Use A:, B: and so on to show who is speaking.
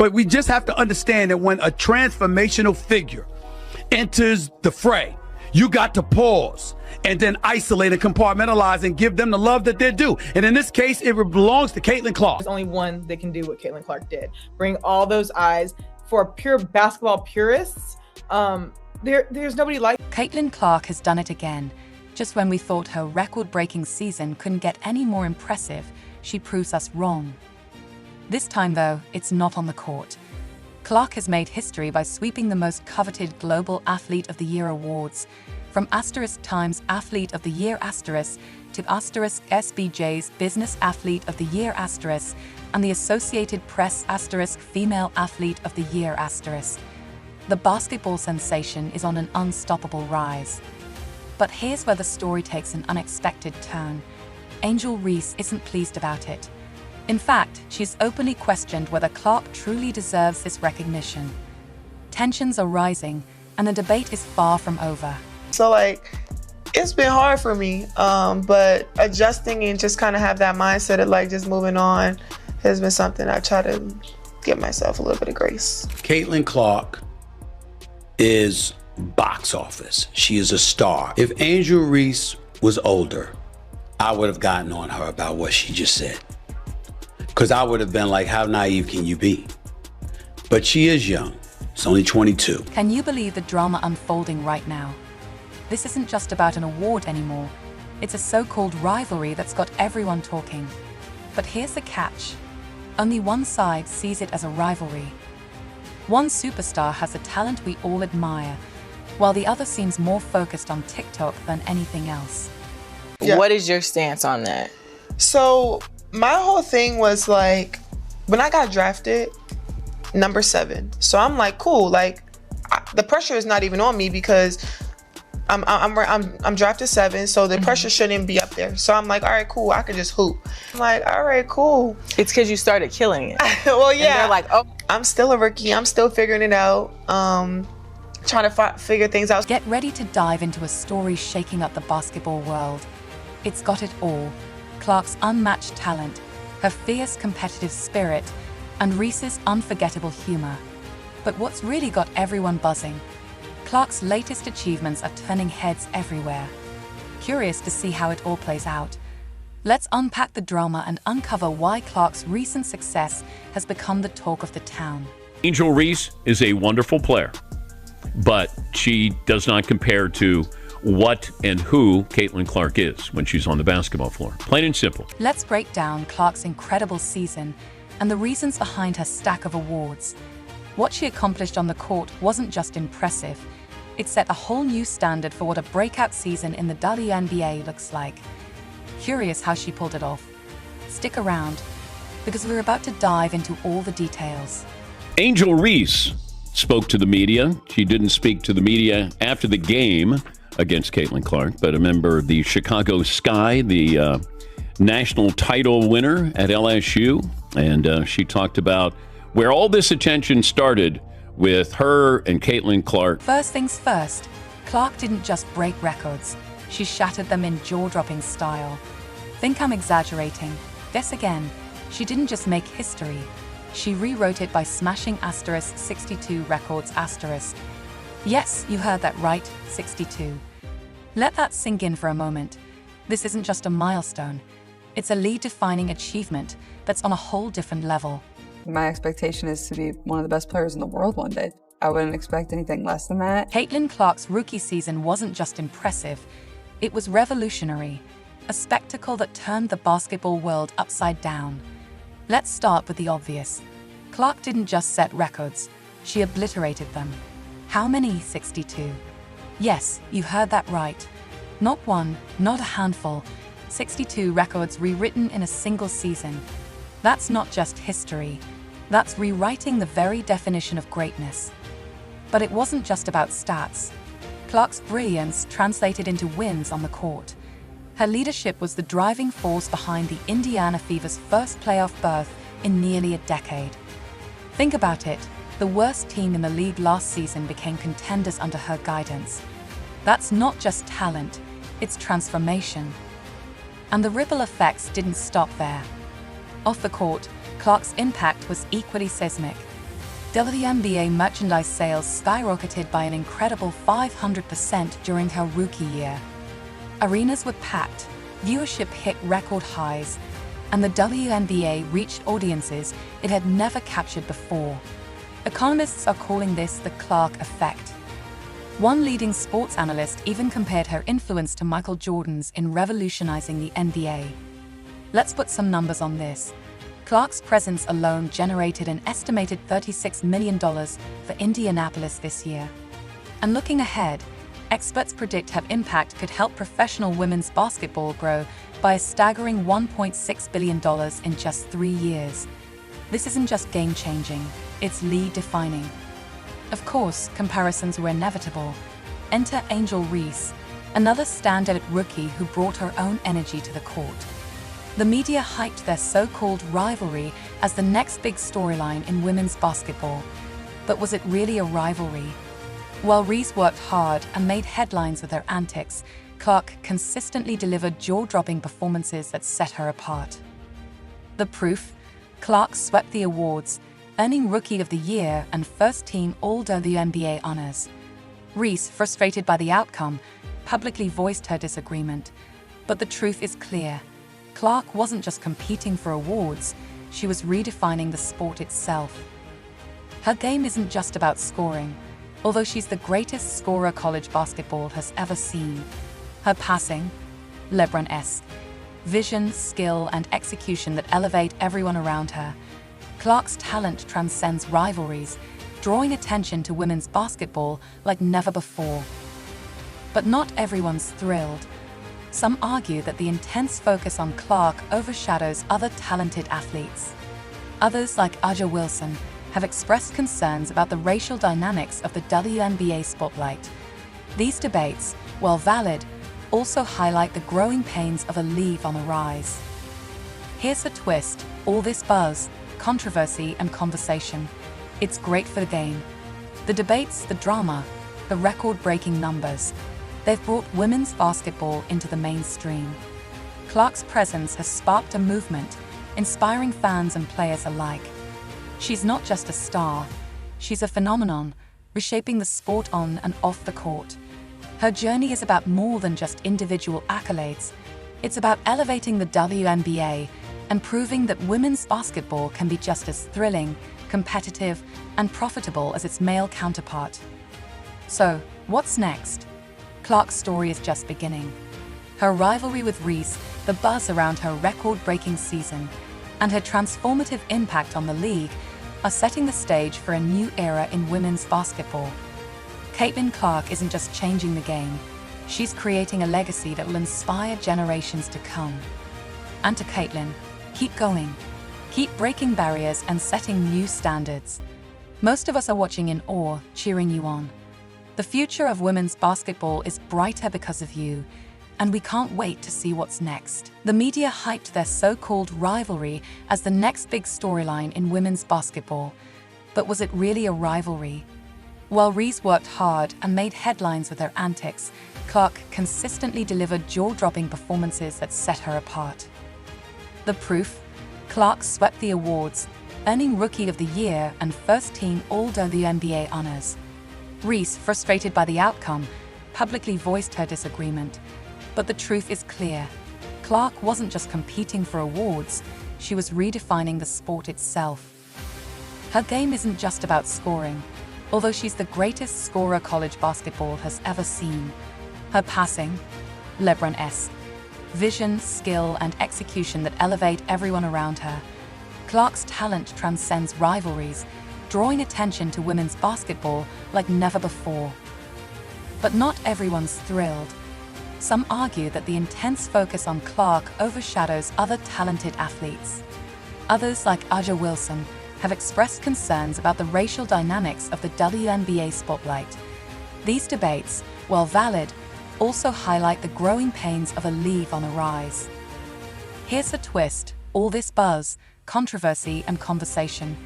A: But we just have to understand that when a transformational figure enters the fray, you got to pause and then isolate and compartmentalize and give them the love that they're due. And in this case, it belongs to Caitlyn Clark.
B: There's only one that can do what Caitlyn Clark did. Bring all those eyes. For pure basketball purists, there's nobody like
C: Caitlyn Clark has done it again. Just when we thought her record-breaking season couldn't get any more impressive, she proves us wrong. This time, though, it's not on the court. Clark has made history by sweeping the most coveted Global Athlete of the Year awards, from *Times Athlete of the Year* to *SBJ's Business Athlete of the Year*, and the Associated Press *Female Athlete of the Year*. The basketball sensation is on an unstoppable rise. But here's where the story takes an unexpected turn. Angel Reese isn't pleased about it. In fact, she's openly questioned whether Clark truly deserves this recognition. Tensions are rising, and the debate is far from over.
D: So, like, it's been hard for me, but adjusting and just kind of have that mindset of, like, just moving on has been something I try to give myself a little bit of grace.
A: Caitlyn Clark is box office. She is a star. If Angel Reese was older, I would have gotten on her about what she just said. Because I would have been like, how naive can you be? But she is young. She's only 22.
C: Can you believe the drama unfolding right now? This isn't just about an award anymore. It's a so-called rivalry that's got everyone talking. But here's the catch. Only one side sees it as a rivalry. One superstar has a talent we all admire, while the other seems more focused on TikTok than anything else.
E: Yeah. What is your stance on that?
D: So my whole thing was like, when I got drafted, number 7. So I'm like, cool. Like, the pressure is not even on me because I'm drafted 7, so the pressure shouldn't be up there. So I'm like, all right, cool. I can just hoop. I'm like, all right, cool.
E: It's because you started killing it.
D: Well, yeah.
E: And they're like, oh,
D: I'm still a rookie. I'm still figuring it out. Trying to figure things out.
C: Get ready to dive into a story shaking up the basketball world. It's got it all. Clark's unmatched talent, her fierce competitive spirit, and Reese's unforgettable humor. But what's really got everyone buzzing? Clark's latest achievements are turning heads everywhere. Curious to see how it all plays out. Let's unpack the drama and uncover why Clark's recent success has become the talk of the town.
F: Angel Reese is a wonderful player, but she does not compare to what and who Caitlyn Clark is when she's on the basketball floor. Plain and simple.
C: Let's break down Clark's incredible season and the reasons behind her stack of awards. What she accomplished on the court wasn't just impressive. It set a whole new standard for what a breakout season in the WNBA looks like. Curious how she pulled it off? Stick around, because we're about to dive into all the details.
F: Angel Reese spoke to the media. She didn't speak to the media after the game against Caitlyn Clark, but a member of the Chicago Sky, the national title winner at LSU. And she talked about where all this attention started with her and Caitlyn Clark.
C: First things first, Clark didn't just break records. She shattered them in jaw-dropping style. Think I'm exaggerating? Guess again. She didn't just make history. She rewrote it by smashing *62 records *. Yes, you heard that right, 62. Let that sink in for a moment. This isn't just a milestone. It's a league-defining achievement that's on a whole different level.
G: My expectation is to be one of the best players in the world one day. I wouldn't expect anything less than that.
C: Caitlyn Clark's rookie season wasn't just impressive. It was revolutionary, a spectacle that turned the basketball world upside down. Let's start with the obvious. Clark didn't just set records, she obliterated them. How many 62? Yes, you heard that right. Not one, not a handful. 62 records rewritten in a single season. That's not just history. That's rewriting the very definition of greatness. But it wasn't just about stats. Clark's brilliance translated into wins on the court. Her leadership was the driving force behind the Indiana Fever's first playoff berth in nearly a decade. Think about it. The worst team in the league last season became contenders under her guidance. That's not just talent, it's transformation. And the ripple effects didn't stop there. Off the court, Clark's impact was equally seismic. WNBA merchandise sales skyrocketed by an incredible 500% during her rookie year. Arenas were packed, viewership hit record highs, and the WNBA reached audiences it had never captured before. Economists are calling this the Clark effect. One leading sports analyst even compared her influence to Michael Jordan's in revolutionizing the NBA. Let's put some numbers on this. Clark's presence alone generated an estimated $36 million for Indianapolis this year. And looking ahead, experts predict her impact could help professional women's basketball grow by a staggering $1.6 billion in just 3 years. This isn't just game-changing, it's league-defining. Of course, comparisons were inevitable. Enter Angel Reese, another standout rookie who brought her own energy to the court. The media hyped their so-called rivalry as the next big storyline in women's basketball. But was it really a rivalry? While Reese worked hard and made headlines with her antics, Clark consistently delivered jaw-dropping performances that set her apart. The proof? Clark swept the awards, earning Rookie of the Year and First-Team All-WNBA honors. Reese, frustrated by the outcome, publicly voiced her disagreement. But the truth is clear. Clark wasn't just competing for awards, she was redefining the sport itself. Her game isn't just about scoring, although she's the greatest scorer college basketball has ever seen. Her passing, LeBron-esque, vision, skill, and execution that elevate everyone around her. Clark's talent transcends rivalries, drawing attention to women's basketball like never before. But not everyone's thrilled. Some argue that the intense focus on Clark overshadows other talented athletes. Others, like Aja Wilson, have expressed concerns about the racial dynamics of the WNBA spotlight. These debates, while valid, also highlight the growing pains of a league on the rise. Here's the twist: all this buzz, controversy, and conversation. It's great for the game. The debates, the drama, the record-breaking numbers. They've brought women's basketball into the mainstream. Clark's presence has sparked a movement, inspiring fans and players alike. She's not just a star, she's a phenomenon, reshaping the sport on and off the court. Her journey is about more than just individual accolades. It's about elevating the WNBA and proving that women's basketball can be just as thrilling, competitive, and profitable as its male counterpart. So, what's next? Clark's story is just beginning. Her rivalry with Reese, the buzz around her record-breaking season, and her transformative impact on the league are setting the stage for a new era in women's basketball. Caitlyn Clark isn't just changing the game, she's creating a legacy that will inspire generations to come. And to Caitlyn, keep going. Keep breaking barriers and setting new standards. Most of us are watching in awe, cheering you on. The future of women's basketball is brighter because of you, and we can't wait to see what's next. The media hyped their so-called rivalry as the next big storyline in women's basketball. But was it really a rivalry? While Reese worked hard and made headlines with her antics, Clark consistently delivered jaw-dropping performances that set her apart. The proof? Clark swept the awards, earning Rookie of the Year and First-Team All-WNBA honors. Reese, frustrated by the outcome, publicly voiced her disagreement. But the truth is clear. Clark wasn't just competing for awards, she was redefining the sport itself. Her game isn't just about scoring, although she's the greatest scorer college basketball has ever seen. Her passing, LeBron-esque, vision, skill, and execution that elevate everyone around her. Clark's talent transcends rivalries, drawing attention to women's basketball like never before. But not everyone's thrilled. Some argue that the intense focus on Clark overshadows other talented athletes. Others, like Aja Wilson, have expressed concerns about the racial dynamics of the WNBA spotlight. These debates, while valid, also highlight the growing pains of a league on the rise. Here's the twist: all this buzz, controversy, and conversation